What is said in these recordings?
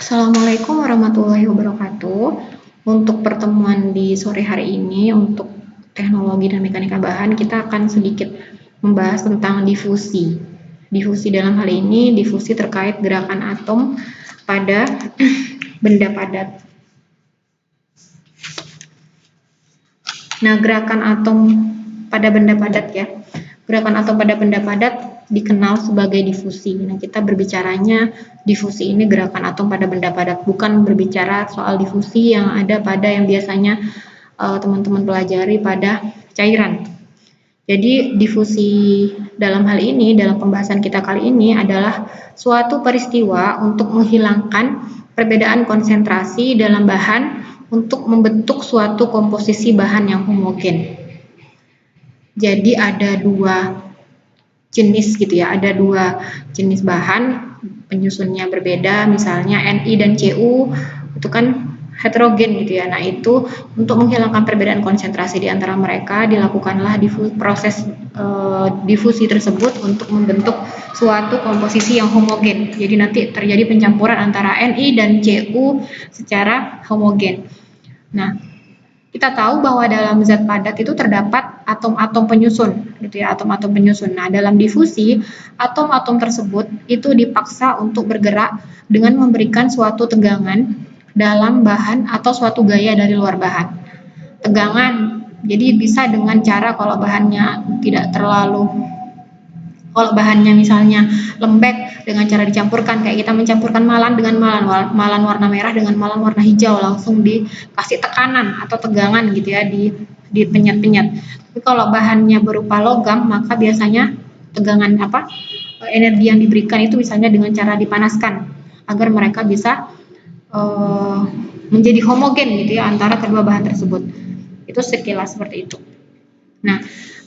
Assalamualaikum warahmatullahi wabarakatuh. Untuk pertemuan di sore hari ini, untuk teknologi dan mekanika bahan, kita akan sedikit membahas tentang difusi. Difusi dalam hal ini, difusi terkait gerakan atom pada benda padat. Nah, gerakan atom pada benda padat ya. Gerakan atom pada benda padat dikenal sebagai difusi. Nah, kita berbicaranya difusi ini gerakan atom pada benda padat, bukan berbicara soal difusi yang ada pada yang biasanya teman-teman pelajari pada cairan. Jadi difusi dalam hal ini, dalam pembahasan kita kali ini adalah suatu peristiwa untuk menghilangkan perbedaan konsentrasi dalam bahan untuk membentuk suatu komposisi bahan yang homogen. Jadi ada dua jenis gitu ya, ada dua jenis bahan, penyusunnya berbeda, misalnya Ni dan Cu itu kan heterogen gitu ya. Nah, itu untuk menghilangkan perbedaan konsentrasi di antara mereka dilakukanlah proses difusi tersebut untuk membentuk suatu komposisi yang homogen. Jadi nanti terjadi pencampuran antara Ni dan Cu secara homogen. Nah, kita tahu bahwa dalam zat padat itu terdapat atom-atom penyusun, gitu ya, atom-atom penyusun. Nah, dalam difusi, atom-atom tersebut itu dipaksa untuk bergerak dengan memberikan suatu tegangan dalam bahan atau suatu gaya dari luar bahan. Tegangan, jadi bisa dengan cara kalau bahannya tidak terlalu, kalau bahannya misalnya lembek, dengan cara dicampurkan, kayak kita mencampurkan malan dengan malan warna merah dengan malan warna hijau, langsung dikasih tekanan atau tegangan gitu ya, di penyet-penyet. Tapi kalau bahannya berupa logam, maka biasanya tegangan energi yang diberikan itu misalnya dengan cara dipanaskan agar mereka bisa menjadi homogen gitu ya antara kedua bahan tersebut. Itu sekilas seperti itu. Nah,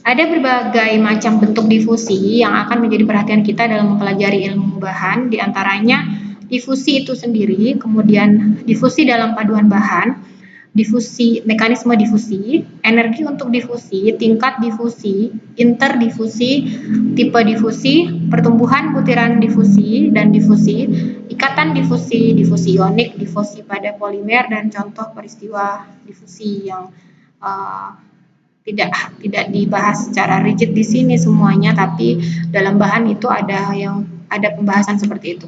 ada berbagai macam bentuk difusi yang akan menjadi perhatian kita dalam mempelajari ilmu bahan, diantaranya difusi itu sendiri, kemudian difusi dalam paduan bahan, difusi, mekanisme difusi, energi untuk difusi, tingkat difusi, interdifusi, tipe difusi, pertumbuhan butiran difusi dan difusi, ikatan difusi, difusi ionik, difusi pada polimer, dan contoh peristiwa difusi yang tidak dibahas secara rigid di sini semuanya, tapi dalam bahan itu ada pembahasan seperti itu.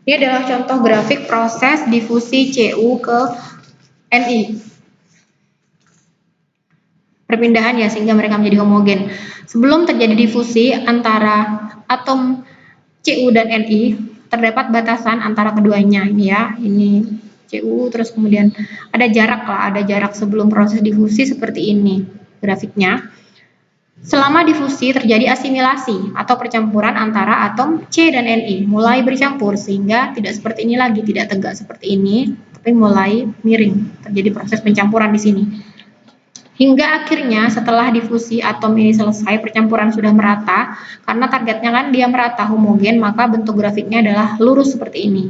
Ini adalah contoh grafik proses difusi Cu ke Ni. Perpindahan ya, sehingga mereka menjadi homogen. Sebelum terjadi difusi antara atom Cu dan Ni, terdapat batasan antara keduanya. Ini ya, ini Cu, terus kemudian ada jarak sebelum proses difusi seperti ini grafiknya. Selama difusi terjadi asimilasi atau percampuran antara atom C dan Ni, mulai bercampur sehingga tidak seperti ini lagi, tidak tegak seperti ini, tapi mulai miring, terjadi proses pencampuran di sini. Hingga akhirnya setelah difusi atom ini selesai, percampuran sudah merata, karena targetnya kan dia merata homogen, maka bentuk grafiknya adalah lurus seperti ini.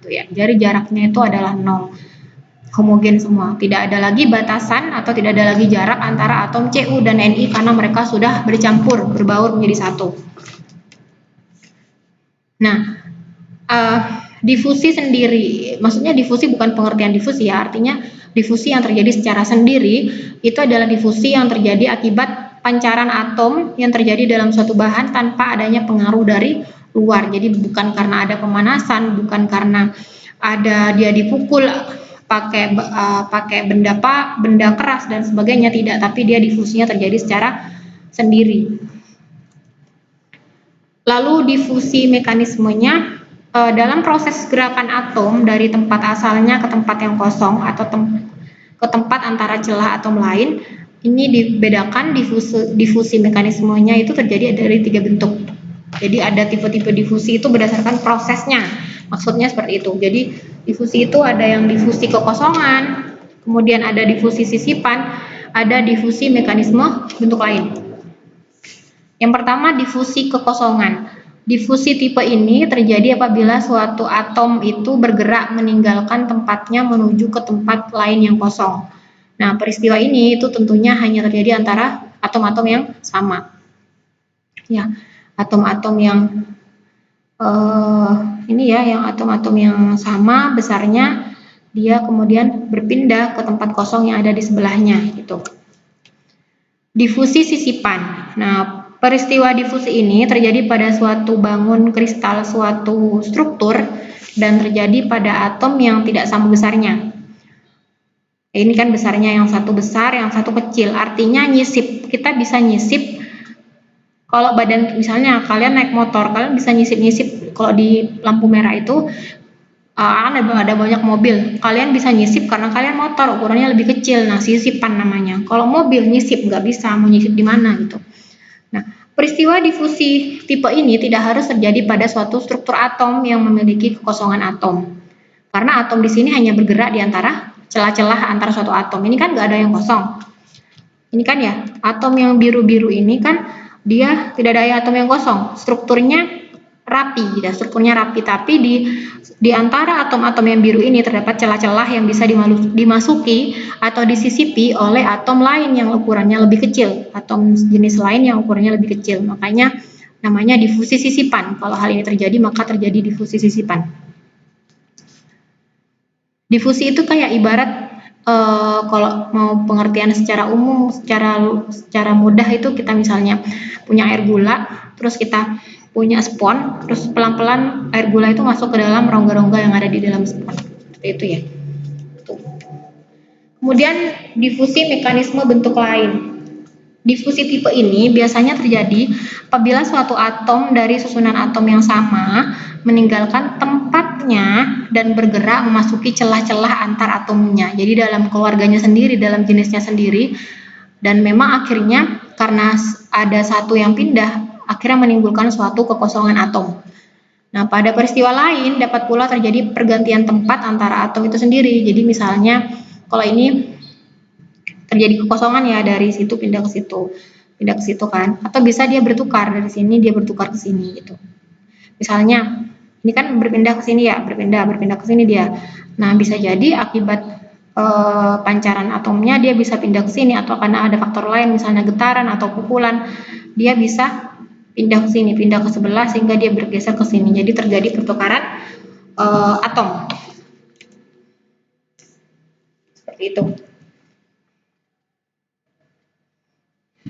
Ya, jadi jaraknya itu adalah 0, homogen semua, tidak ada lagi batasan atau tidak ada lagi jarak antara atom Cu dan Ni karena mereka sudah bercampur, berbaur menjadi satu. Nah, difusi sendiri, maksudnya difusi bukan pengertian difusi ya, artinya difusi yang terjadi secara sendiri itu adalah difusi yang terjadi akibat pancaran atom yang terjadi dalam suatu bahan tanpa adanya pengaruh dari luar. Jadi bukan karena ada pemanasan, bukan karena ada dia dipukul pakai benda keras dan sebagainya, tidak, tapi dia difusinya terjadi secara sendiri. Lalu difusi mekanismenya dalam proses gerakan atom dari tempat asalnya ke tempat yang kosong atau ke tempat antara celah atom lain, ini dibedakan. Difusi mekanismenya itu terjadi dari 3 bentuk. Jadi ada tipe-tipe difusi itu berdasarkan prosesnya, maksudnya seperti itu. Jadi difusi itu ada yang difusi kekosongan, kemudian ada difusi sisipan, ada difusi mekanisme bentuk lain. Yang pertama, difusi kekosongan. Difusi tipe ini terjadi apabila suatu atom itu bergerak meninggalkan tempatnya menuju ke tempat lain yang kosong. Nah, peristiwa ini itu tentunya hanya terjadi antara atom-atom yang sama. Ya, atom-atom yang ini ya, yang atom-atom yang sama besarnya, dia kemudian berpindah ke tempat kosong yang ada di sebelahnya gitu. Difusi sisipan. Nah, peristiwa difusi ini terjadi pada suatu bangun kristal suatu struktur dan terjadi pada atom yang tidak sama besarnya. Ini kan besarnya yang satu besar, yang satu kecil. Artinya nyisip. Kita bisa nyisip. Kalau badan misalnya kalian naik motor, kalian bisa nyisip-nyisip. Kalau di lampu merah itu ada banyak mobil. Kalian bisa nyisip karena kalian motor ukurannya lebih kecil. Nah, sisipan namanya. Kalau mobil nyisip nggak bisa, mau nyisip di mana gitu. Nah, peristiwa difusi tipe ini tidak harus terjadi pada suatu struktur atom yang memiliki kekosongan atom. Karena atom di sini hanya bergerak di antara celah-celah antara suatu atom. Ini kan nggak ada yang kosong. Ini kan ya, atom yang biru-biru ini kan dia tidak ada atom yang kosong. Strukturnya rapi, ya, strukturnya rapi. Tapi di antara atom-atom yang biru ini terdapat celah-celah yang bisa dimasuki atau disisipi oleh atom lain yang ukurannya lebih kecil, atom jenis lain yang ukurannya lebih kecil. Makanya namanya difusi sisipan. Kalau hal ini terjadi, maka terjadi difusi sisipan. Difusi itu kayak ibarat kalau mau pengertian secara umum, secara mudah itu kita misalnya punya air gula, terus kita punya spon, terus pelan-pelan air gula itu masuk ke dalam rongga-rongga yang ada di dalam spon. Seperti itu ya. Tuh. Kemudian difusi mekanisme bentuk lain. Difusi tipe ini biasanya terjadi apabila suatu atom dari susunan atom yang sama meninggalkan tempatnya dan bergerak memasuki celah-celah antar atomnya. Jadi dalam keluarganya sendiri, dalam jenisnya sendiri, dan memang akhirnya karena ada satu yang pindah, akhirnya menimbulkan suatu kekosongan atom. Nah, pada peristiwa lain dapat pula terjadi pergantian tempat antara atom itu sendiri. Jadi misalnya kalau ini terjadi kekosongan ya, dari situ pindah ke situ kan, atau bisa dia bertukar dari sini dia bertukar ke sini gitu. Misalnya ini kan berpindah ke sini ya, berpindah ke sini dia. Nah, bisa jadi akibat pancaran atomnya dia bisa pindah ke sini, atau karena ada faktor lain misalnya getaran atau pukulan, dia bisa pindah ke sini, pindah ke sebelah sehingga dia bergeser ke sini. Jadi terjadi pertukaran atom. Seperti itu.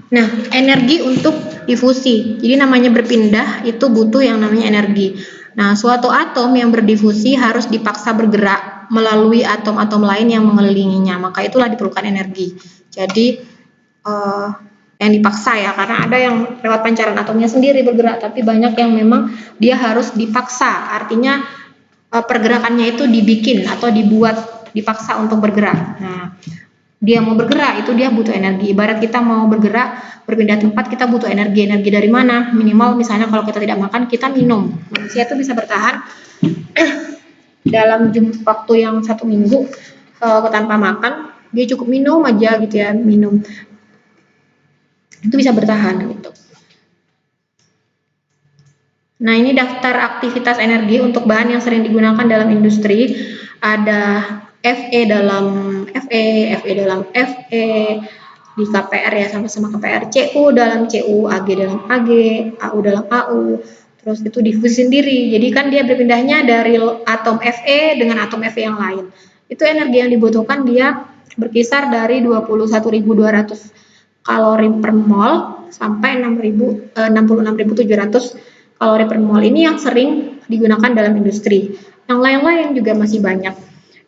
Nah, energi untuk difusi. Jadi namanya berpindah itu butuh yang namanya energi. Nah, suatu atom yang berdifusi harus dipaksa bergerak melalui atom-atom lain yang mengelilinginya. Maka itulah diperlukan energi. Jadi yang dipaksa ya, karena ada yang lewat pancaran atomnya sendiri bergerak, tapi banyak yang memang dia harus dipaksa. Artinya pergerakannya itu dibikin atau dibuat, dipaksa untuk bergerak. Nah, dia mau bergerak itu dia butuh energi. Ibarat kita mau bergerak, berpindah tempat, kita butuh energi. Energi dari mana? Minimal misalnya kalau kita tidak makan, kita minum. Manusia itu bisa bertahan dalam waktu yang 1 minggu tanpa makan, dia cukup minum aja gitu ya, minum. Itu bisa bertahan gitu. Nah, ini daftar aktivitas energi untuk bahan yang sering digunakan dalam industri. Ada Fe dalam Fe, di KPR ya, sama-sama KPR, Cu dalam Cu, Ag dalam Ag, Au dalam Au, terus itu difusi sendiri. Jadi kan dia berpindahnya dari atom Fe dengan atom Fe yang lain. Itu energi yang dibutuhkan dia berkisar dari 21.200 kalori per mol sampai 66.700 kalori per mol. Ini yang sering digunakan dalam industri. Yang lain-lain juga masih banyak.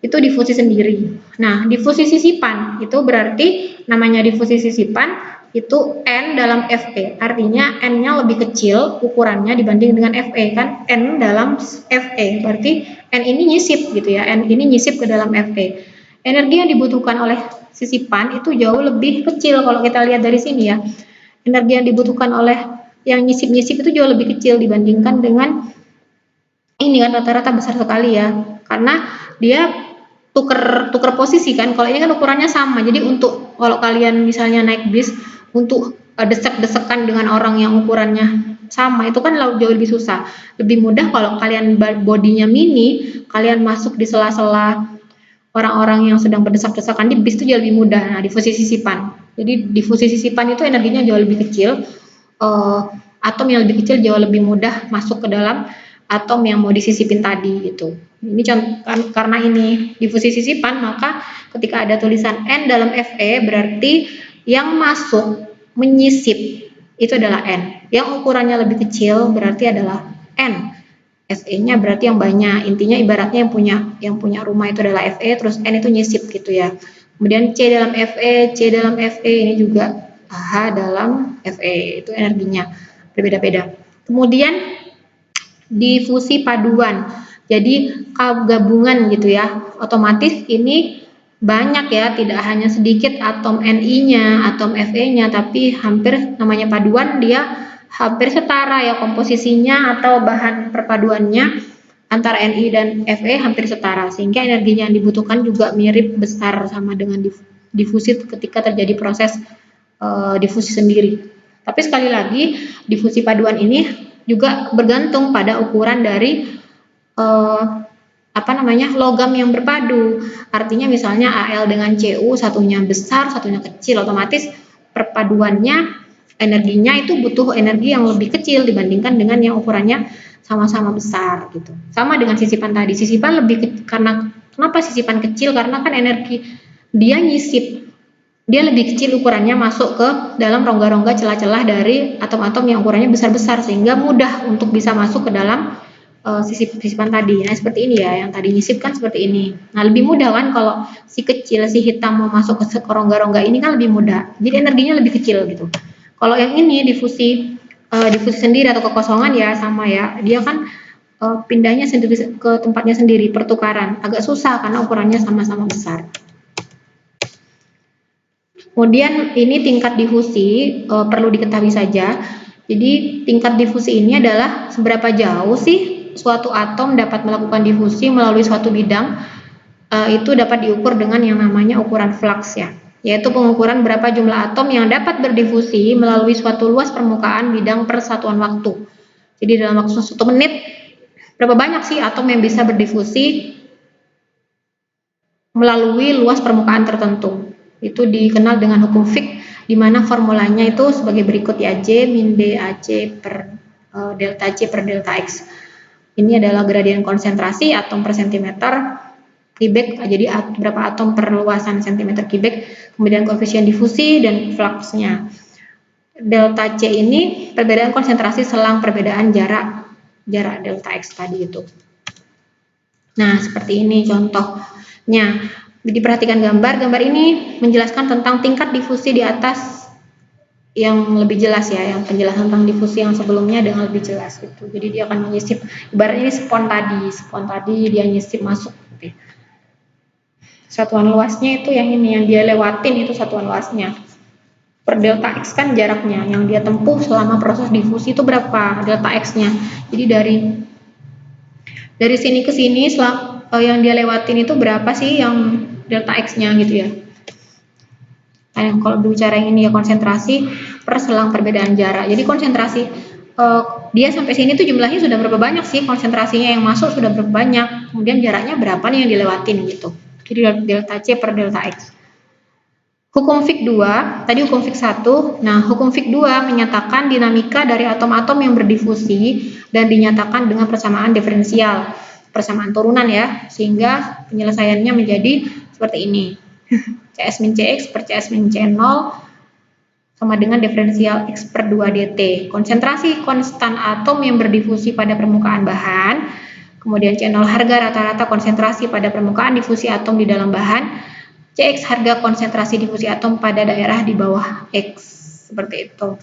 Itu difusi sendiri. Nah, difusi sisipan itu berarti namanya difusi sisipan itu N dalam Fe. Artinya N-nya lebih kecil ukurannya dibanding dengan Fe kan, N dalam Fe. Berarti N ini nyisip gitu ya. N ini nyisip ke dalam Fe. Energi yang dibutuhkan oleh sisipan itu jauh lebih kecil kalau kita lihat dari sini ya. Energi yang dibutuhkan oleh yang nyisip-nyisip itu jauh lebih kecil dibandingkan dengan ini kan, rata-rata besar sekali ya. Karena dia tuker posisi kan. Kalau ini kan ukurannya sama. Jadi untuk kalau kalian misalnya naik bis untuk desek-desekan dengan orang yang ukurannya sama, itu kan jauh lebih susah. Lebih mudah kalau kalian bodinya mini, kalian masuk di sela-sela orang-orang yang sedang berdesak-desakan di bis itu jauh lebih mudah. Nah, difusi sisipan. Jadi difusi sisipan itu energinya jauh lebih kecil. Atom yang lebih kecil jauh lebih mudah masuk ke dalam atom yang mau disisipin tadi gitu. Ini karena ini difusi sisipan, maka ketika ada tulisan N dalam Fe berarti yang masuk menyisip itu adalah N. Yang ukurannya lebih kecil berarti adalah N. Fe-nya berarti yang banyak. Intinya ibaratnya yang punya rumah itu adalah Fe, terus N itu nyisip gitu ya. Kemudian C dalam Fe, C dalam Fe ini juga H dalam Fe, itu energinya berbeda-beda. Kemudian difusi paduan. Jadi gabungan gitu ya. Otomatis ini banyak ya, tidak hanya sedikit atom Ni-nya, atom Fe-nya, tapi hampir namanya paduan dia hampir setara ya komposisinya atau bahan perpaduannya antara Ni dan Fe hampir setara, sehingga energinya yang dibutuhkan juga mirip besar sama dengan difusi ketika terjadi proses difusi sendiri. Tapi sekali lagi difusi paduan ini juga bergantung pada ukuran dari logam yang berpadu. Artinya misalnya Al dengan Cu satunya besar, satunya kecil, otomatis perpaduannya energinya itu butuh energi yang lebih kecil dibandingkan dengan yang ukurannya sama-sama besar gitu. Sama dengan sisipan tadi. Sisipan lebih karena kenapa sisipan kecil? Karena kan energi dia nyisip. Dia lebih kecil ukurannya masuk ke dalam rongga-rongga celah-celah dari atom-atom yang ukurannya besar-besar sehingga mudah untuk bisa masuk ke dalam sisipan tadi. Nah, seperti ini ya, yang tadi nyisip kan seperti ini. Nah, lebih mudah kan kalau si kecil, si hitam mau masuk ke rongga-rongga ini kan lebih mudah. Jadi energinya lebih kecil gitu. Kalau yang ini difusi sendiri atau kekosongan ya sama ya. Dia kan pindahnya sendiri ke tempatnya sendiri, pertukaran. Agak susah karena ukurannya sama-sama besar. Kemudian ini tingkat difusi perlu diketahui saja. Jadi tingkat difusi ini adalah seberapa jauh sih suatu atom dapat melakukan difusi melalui suatu bidang. Itu dapat diukur dengan yang namanya ukuran flux ya, yaitu pengukuran berapa jumlah atom yang dapat berdifusi melalui suatu luas permukaan bidang per satuan waktu. Jadi dalam waktu 1 menit berapa banyak sih atom yang bisa berdifusi melalui luas permukaan tertentu. Itu dikenal dengan hukum Fick, di mana formulanya itu sebagai berikut ya, J min B AC per delta C per delta X. Ini adalah gradien konsentrasi atom per sentimeter kubik, jadi berapa atom per luasan sentimeter kubik, kemudian koefisien difusi dan fluxnya. Delta C ini perbedaan konsentrasi selang perbedaan jarak delta X tadi itu. Nah, seperti ini contohnya. Diperhatikan gambar ini menjelaskan tentang tingkat difusi di atas yang lebih jelas ya, yang penjelasan tentang difusi yang sebelumnya dengan lebih jelas gitu. Jadi dia akan menyisip, ibarat ini spon tadi dia nyisip masuk gitu. Satuan luasnya itu yang ini, yang dia lewatin itu satuan luasnya. Per delta X kan jaraknya, yang dia tempuh selama proses difusi itu berapa delta X-nya. Jadi dari sini ke sini yang dia lewatin itu berapa sih yang delta X-nya gitu ya. Nah, yang kalau bicara ini ya konsentrasi per selang perbedaan jarak. Jadi konsentrasi dia sampai sini tuh jumlahnya sudah berapa banyak sih konsentrasinya yang masuk sudah berapa banyak. Kemudian jaraknya berapa nih yang dilewatin gitu. Jadi delta C per delta X. Hukum Fick 2, tadi hukum Fick 1. Nah, hukum Fick 2 menyatakan dinamika dari atom-atom yang berdifusi dan dinyatakan dengan persamaan diferensial. Persamaan turunan ya, sehingga penyelesaiannya menjadi seperti ini. CS min CX per CS min C0 sama dengan diferensial X per 2 dt. Konsentrasi konstan atom yang berdifusi pada permukaan bahan, kemudian C0 harga rata-rata konsentrasi pada permukaan difusi atom di dalam bahan, CX harga konsentrasi difusi atom pada daerah di bawah X. Seperti itu.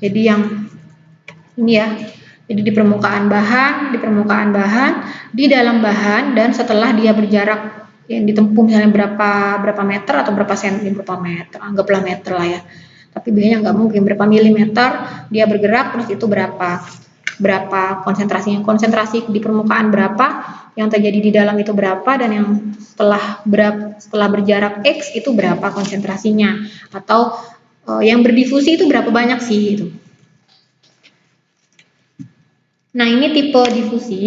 Jadi yang ini ya. Jadi di permukaan bahan, di dalam bahan, dan setelah dia berjarak yang ditempuh misalnya berapa meter atau berapa meter, anggaplah meter lah ya. Tapi biasanya nggak mungkin berapa milimeter dia bergerak, terus itu berapa konsentrasinya, konsentrasi di permukaan berapa, yang terjadi di dalam itu berapa, dan yang setelah berjarak X itu berapa konsentrasinya, atau yang berdifusi itu berapa banyak sih itu. Nah, ini tipe difusi.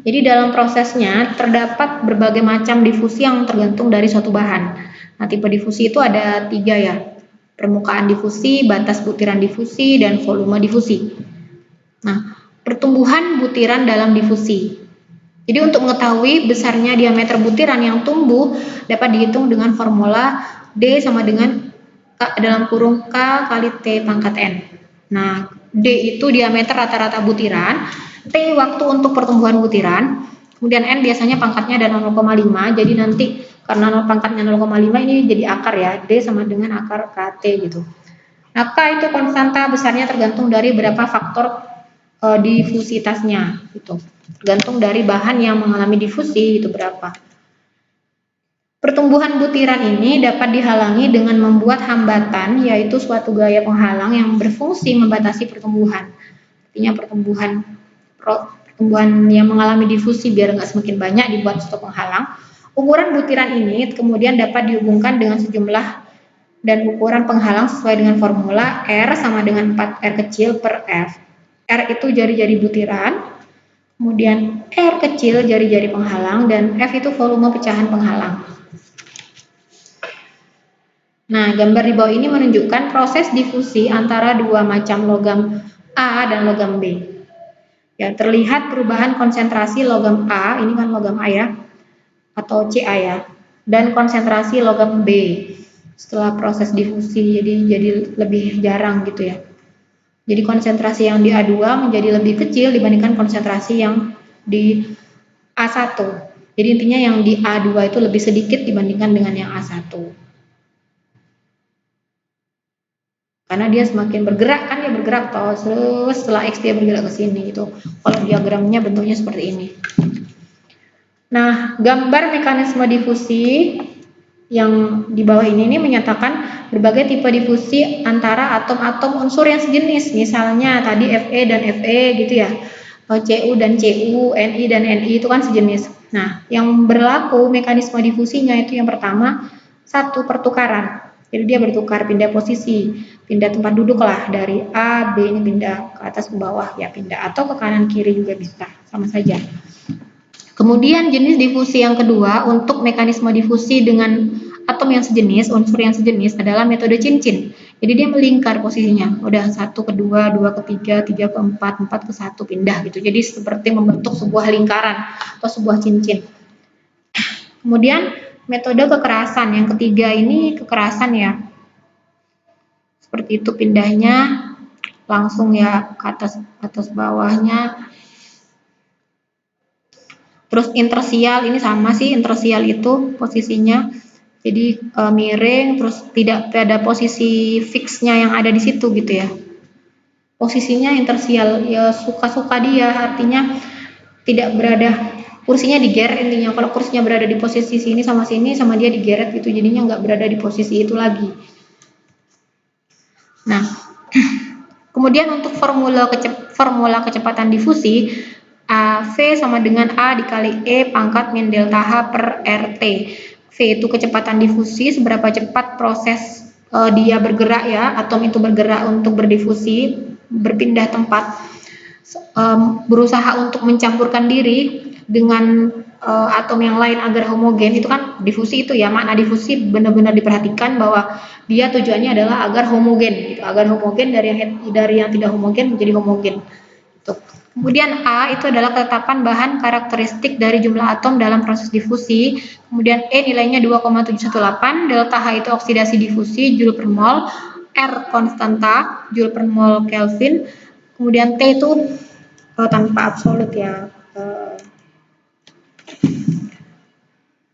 Jadi dalam prosesnya terdapat berbagai macam difusi yang tergantung dari suatu bahan. Nah, tipe difusi itu ada 3 ya. Permukaan difusi, batas butiran difusi, dan volume difusi. Nah, pertumbuhan butiran dalam difusi. Jadi untuk mengetahui besarnya diameter butiran yang tumbuh dapat dihitung dengan formula D sama dengan K dalam kurung K kali T pangkat N. Nah, D itu diameter rata-rata butiran, T waktu untuk pertumbuhan butiran, kemudian N biasanya pangkatnya ada 0,5, jadi nanti karena pangkatnya 0,5 ini jadi akar ya, D sama dengan akar KT gitu. Nah, K itu konstanta besarnya tergantung dari berapa faktor difusitasnya gitu. Tergantung dari bahan yang mengalami difusi itu berapa. Pertumbuhan butiran ini dapat dihalangi dengan membuat hambatan, yaitu suatu gaya penghalang yang berfungsi membatasi pertumbuhan. Artinya pertumbuhan yang mengalami difusi biar nggak semakin banyak dibuat suatu penghalang. Ukuran butiran ini kemudian dapat dihubungkan dengan sejumlah dan ukuran penghalang sesuai dengan formula R sama dengan 4R kecil per F. R itu jari-jari butiran, kemudian R kecil jari-jari penghalang, dan F itu volume pecahan penghalang. Nah, gambar di bawah ini menunjukkan proses difusi antara dua macam logam A dan logam B. Ya, terlihat perubahan konsentrasi logam A, ini kan logam A ya, atau Ca ya, dan konsentrasi logam B setelah proses difusi, jadi lebih jarang gitu ya. Jadi konsentrasi yang di A2 menjadi lebih kecil dibandingkan konsentrasi yang di A1. Jadi intinya yang di A2 itu lebih sedikit dibandingkan dengan yang A1. Karena dia semakin bergerak kan, dia bergerak terus setelah X dia bergerak ke sini gitu. Kalau diagramnya bentuknya seperti ini. Nah, gambar mekanisme difusi yang di bawah ini menyatakan berbagai tipe difusi antara atom-atom unsur yang sejenis. Misalnya tadi Fe dan Fe gitu ya. Cu dan Cu, Ni dan Ni itu kan sejenis. Nah, yang berlaku mekanisme difusinya itu yang pertama, satu pertukaran. Jadi dia bertukar, pindah posisi, pindah tempat duduk lah, dari A, B ini pindah ke atas ke bawah ya pindah, atau ke kanan kiri juga bisa, sama saja. Kemudian jenis difusi yang kedua untuk mekanisme difusi dengan atom yang sejenis, unsur yang sejenis adalah metode cincin. Jadi dia melingkar posisinya, udah 1 ke 2, 2 ke 3, 3 ke 4, 4 ke 1 pindah gitu. Jadi seperti membentuk sebuah lingkaran atau sebuah cincin. Kemudian metode kekerasan yang ketiga ini kekerasan ya. Seperti itu pindahnya langsung ya ke atas bawahnya. Terus intersial ini sama sih, intersial itu posisinya jadi miring, terus tidak ada posisi fixnya yang ada di situ gitu ya. Posisinya intersial ya suka-suka dia, artinya tidak berada, kursinya digeret intinya. Kalau kursinya berada di posisi sini sama dia digeret gitu, jadinya nggak berada di posisi itu lagi. Nah, kemudian untuk formula kecepatan difusi, V sama dengan A dikali E pangkat min delta H per RT. V itu kecepatan difusi, seberapa cepat proses dia bergerak ya, atom itu bergerak untuk berdifusi, berpindah tempat, berusaha untuk mencampurkan diri dengan atom yang lain agar homogen. Itu kan difusi itu ya, makna difusi benar-benar diperhatikan bahwa dia tujuannya adalah agar homogen gitu, agar homogen dari yang tidak homogen menjadi homogen. Kemudian A itu adalah ketetapan bahan karakteristik dari jumlah atom dalam proses difusi. Kemudian E nilainya 2,718, delta H itu oksidasi difusi Joule per mol, R konstanta Joule per mol Kelvin. Kemudian T itu tanpa absolut ya.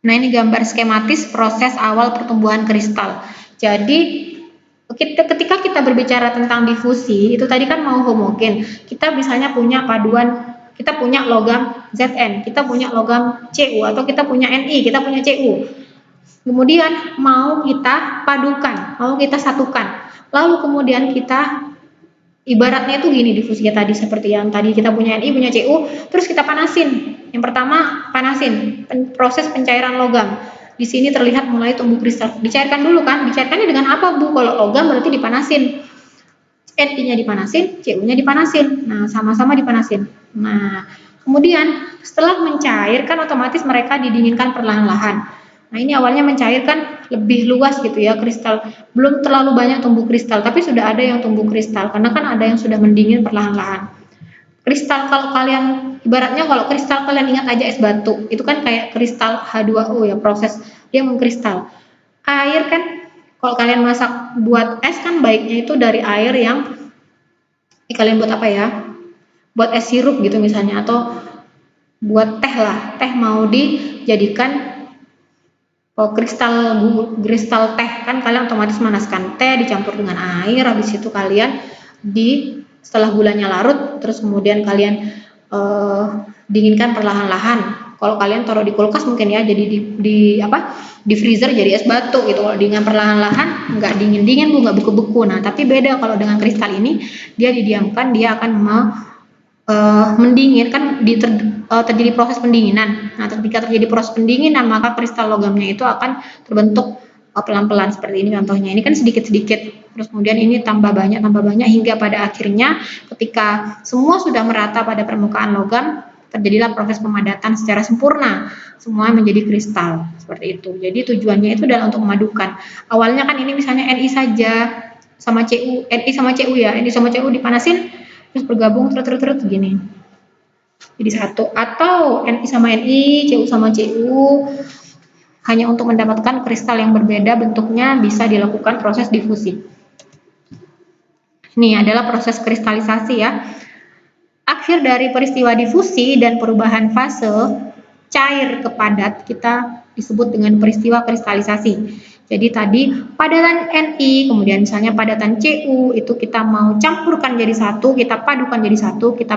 Nah, ini gambar skematis proses awal pertumbuhan kristal. Jadi ketika kita berbicara tentang difusi, itu tadi kan mau homogen. Kita misalnya punya paduan, kita punya logam Zn, kita punya logam Cu, atau kita punya Ni, kita punya Cu. Kemudian mau kita padukan, mau kita satukan. Lalu kemudian kita ibaratnya itu gini difusinya tadi, seperti yang tadi kita punya Ni, punya Cu, terus kita panasin. Yang pertama panasin, proses pencairan logam. Di sini terlihat mulai tumbuh kristal. Dicairkan dulu kan? Dicairkannya dengan apa, Bu? Kalau logam berarti dipanasin. Ni-nya dipanasin, Cu-nya dipanasin. Nah, sama-sama dipanasin. Nah, kemudian setelah mencair kan otomatis mereka didinginkan perlahan-lahan. Nah, ini awalnya mencairkan lebih luas gitu ya kristal. Belum terlalu banyak tumbuh kristal, tapi sudah ada yang tumbuh kristal karena kan ada yang sudah mendingin perlahan-lahan. Kristal, kalau kalian ibaratnya, kalau kristal kalian ingat aja es batu, itu kan kayak kristal H2O ya, proses dia mengkristal. Air kan kalau kalian masak buat es kan baiknya itu dari air yang kalian buat apa ya? Buat es sirup gitu misalnya, atau buat teh lah, teh mau dijadikan kristal teh kan kalian otomatis manaskan teh dicampur dengan air, habis itu kalian setelah gulanya larut terus kemudian kalian dinginkan perlahan-lahan. Kalau kalian taruh di kulkas mungkin ya jadi di freezer jadi es batu gitu. Kalau dingin perlahan-lahan nggak dingin-dingin bu, nggak beku-beku. Nah tapi beda kalau dengan kristal ini, dia didiamkan, dia akan mendingin kan terjadi proses pendinginan. Nah, ketika terjadi proses pendinginan, maka kristal logamnya itu akan terbentuk pelan-pelan seperti ini contohnya. Ini kan sedikit-sedikit, terus kemudian ini tambah banyak hingga pada akhirnya ketika semua sudah merata pada permukaan logam, terjadilah proses pemadatan secara sempurna. Semua menjadi kristal seperti itu. Jadi tujuannya itu adalah untuk memadukan. Awalnya kan ini misalnya Ni saja sama Cu, Ni sama Cu ya, Ni sama Cu dipanasin terus bergabung terus gini jadi satu, atau Ni sama Ni, Cu sama Cu, hanya untuk mendapatkan kristal yang berbeda bentuknya bisa dilakukan proses difusi. Ini adalah proses kristalisasi ya. Akhir dari peristiwa difusi dan perubahan fase cair ke padat kita disebut dengan peristiwa kristalisasi. Jadi tadi padatan Ni, kemudian misalnya padatan Cu itu kita mau campurkan jadi satu, kita padukan jadi satu, kita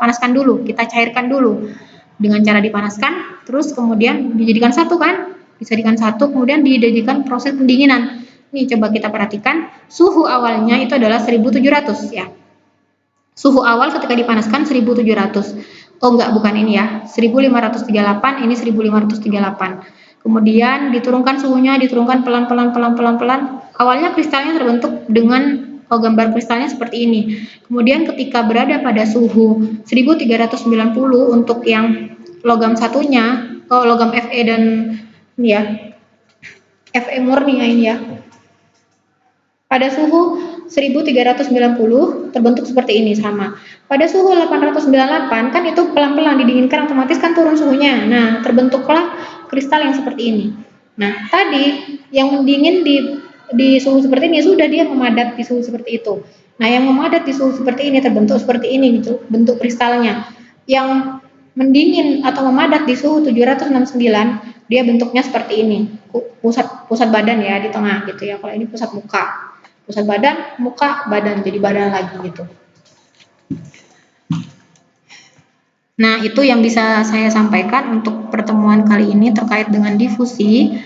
panaskan dulu, kita cairkan dulu dengan cara dipanaskan, terus kemudian dijadikan satu kan, dijadikan satu, kemudian dijadikan proses pendinginan. Nih coba kita perhatikan, suhu awalnya itu adalah 1700 ya. Suhu awal ketika dipanaskan 1700. Oh enggak, bukan ini ya. 1538, ini 1538. Kemudian diturunkan suhunya, diturunkan pelan-pelan. Awalnya kristalnya terbentuk dengan gambar kristalnya seperti ini. Kemudian ketika berada pada suhu 1390 untuk yang logam satunya, logam Fe dan ini ya, Fe murni ya ini ya. Pada suhu 1390 terbentuk seperti ini sama. Pada suhu 898 kan itu pelan-pelan didinginkan otomatis kan turun suhunya. Nah, terbentuklah kristal yang seperti ini. Nah, tadi yang mendingin di suhu seperti ini sudah dia memadat di suhu seperti itu. Nah, yang memadat di suhu seperti ini terbentuk seperti ini gitu, bentuk kristalnya. Yang mendingin atau memadat di suhu 769 dia bentuknya seperti ini. Pusat badan ya di tengah gitu ya. Kalau ini pusat muka. Pusat badan, muka, badan, jadi badan lagi gitu. Nah, itu yang bisa saya sampaikan untuk pertemuan kali ini terkait dengan difusi.